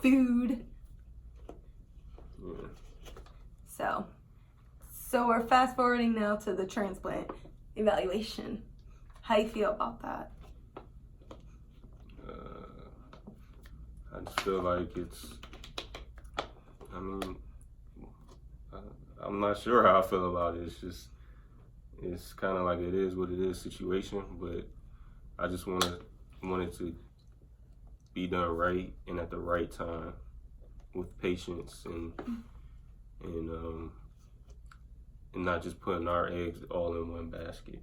food. Yeah. So we're fast forwarding now to the transplant evaluation. How you feel about that? I just feel like I'm not sure how I feel about it. It's kind of like it is what it is situation, but I just want it to be done right and at the right time with patience and not just putting our eggs all in one basket.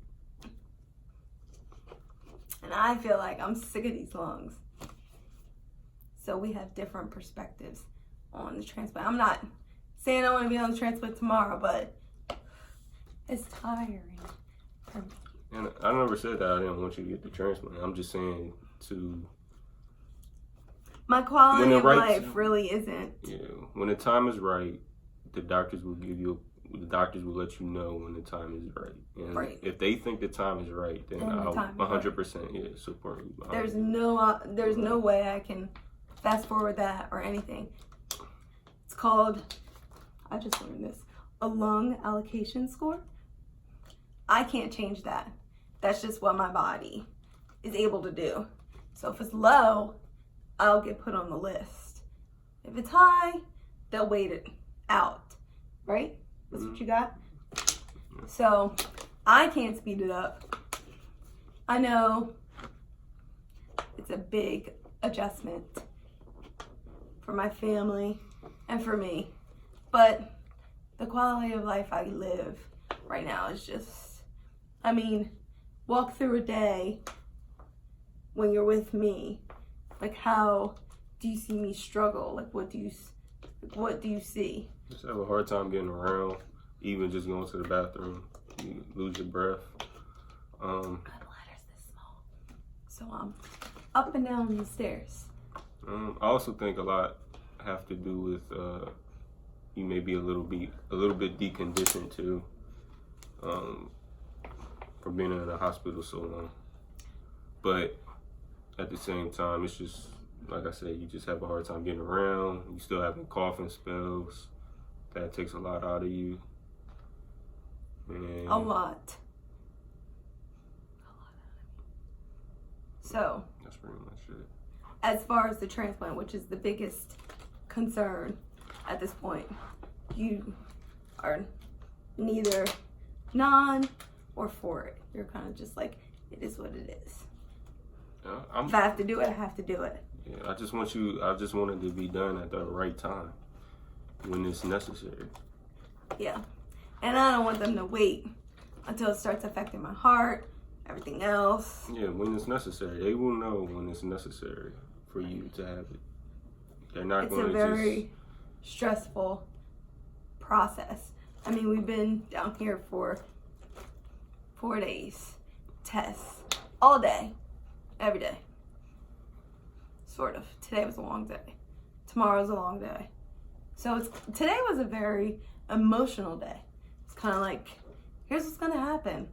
And I feel like I'm sick of these lungs. So we have different perspectives on the transplant. I'm not saying I want to be on the transplant tomorrow, but it's tiring for me. And I never said that I didn't want you to get the transplant. I'm just saying my quality of life really isn't. Yeah, when the time is right, the doctors will let you know when the time is right. And if they think the time is right, then I'll 100% support you. There's no way I can fast forward that or anything. It's called, I just learned this, a lung allocation score. I can't change that. That's just what my body is able to do. So if it's low, I'll get put on the list. If it's high, they'll wait it out, right? That's what you got? So I can't speed it up. I know it's a big adjustment for my family and for me, but the quality of life I live right now is just, walk through a day when you're with me. Like, how do you see me struggle? Like, what do you see? Just have a hard time getting around, even just going to the bathroom. You lose your breath. My bladder's this small, so I'm up and down the stairs. I also think a lot have to do with you may be a little bit deconditioned too, for being in the hospital so long. But at the same time, it's just like I said, you just have a hard time getting around. You still having coughing spells. That takes a lot out of you. And a lot. So that's pretty much it. As far as the transplant, which is the biggest concern at this point, you are neither non or for it. You're kind of just like, it is what it is. If I have to do it, I have to do it. Yeah, I just want it to be done at the right time, when it's necessary. Yeah, and I don't want them to wait until it starts affecting my heart, everything else. Yeah, when it's necessary. They will know when it's necessary for you to have it. They're not going to It's a very stressful process. We've been down here for 4 days, tests, all day, every day. Sort of. Today was a long day. Tomorrow's a long day. So today was a very emotional day. It's kind of like, here's what's going to happen.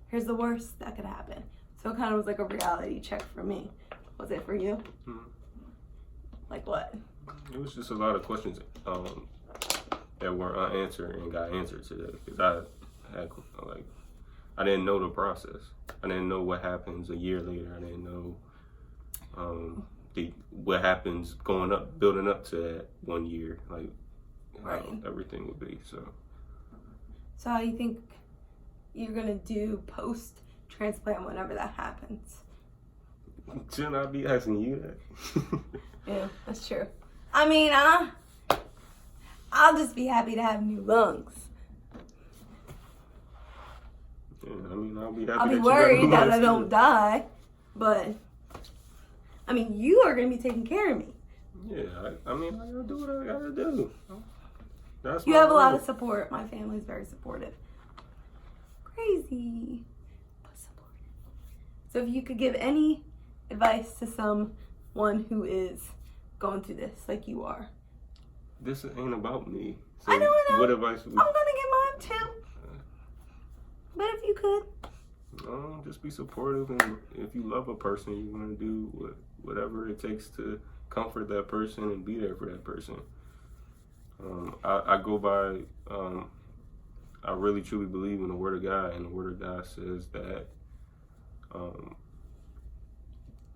Here's the worst that could happen. So it kind of was like a reality check for me. Was it for you? Mm-hmm. Like what? It was just a lot of questions that were unanswered and got answered today. Because I didn't know the process. I didn't know what happens a year later. I didn't know what happens building up to that 1 year, like how everything would be. So how do you think you're gonna do post transplant whenever that happens? Shouldn't I be asking you that? Yeah, that's true. I'll just be happy to have new lungs. Yeah, I'll be happy. I'll be worried that I don't die, but you are gonna be taking care of me. Yeah, I gotta do what I gotta do. You have a lot of support. My family's very supportive. Crazy, but supportive. So if you could give any advice to someone who is going through this like you are. This ain't about me. So I know. What advice would I'm gonna get mine too. But if you could. Just be supportive, and if you love a person, you're gonna do whatever it takes to comfort that person and be there for that person. I go by, I really truly believe in the Word of God, and the Word of God says that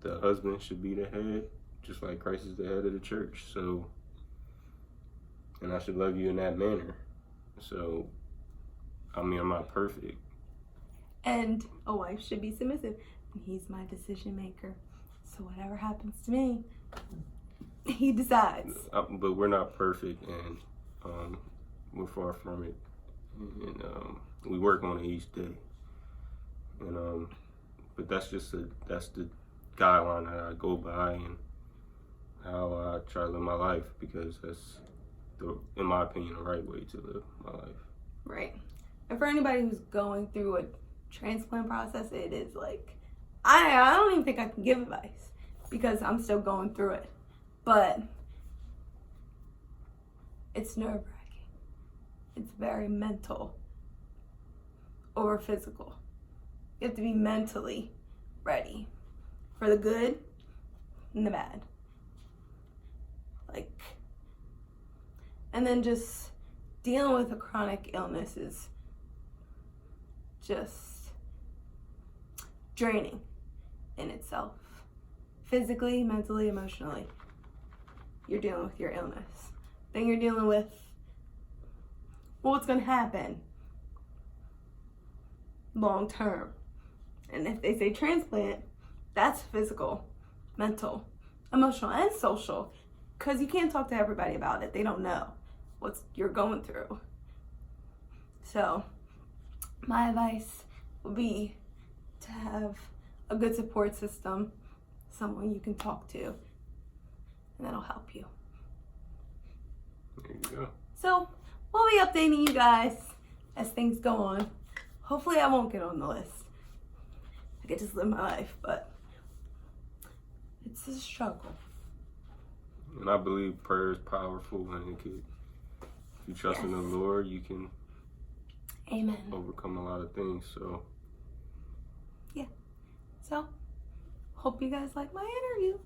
the husband should be the head, just like Christ is the head of the church. So, and I should love you in that manner. So, I mean, I'm not perfect. And a wife should be submissive. And he's my decision maker. So whatever happens to me, he decides. But we're not perfect, and we're far from it. And we work on it each day. And but that's the guideline that I go by and how I try to live my life, because that's in my opinion, the right way to live my life. Right. And for anybody who's going through a transplant process, it is like, I don't even think I can give advice because I'm still going through it. But it's nerve-wracking. It's very mental over physical. You have to be mentally ready for the good and the bad. And then just dealing with a chronic illness is just draining in itself. Physically, mentally, emotionally. You're dealing with your illness. Then you're dealing with what's going to happen long term. And if they say transplant, that's physical, mental, emotional, and social. Because you can't talk to everybody about it. They don't know what you're going through. So my advice would be to have a good support system, someone you can talk to, and that'll help you. There you go. So we'll be updating you guys as things go on. Hopefully I won't get on the list. I could just live my life, but it's a struggle. And I believe prayer is powerful, and if you trust in the Lord, you can Amen. overcome a lot of things. So yeah. So hope you guys like my interview.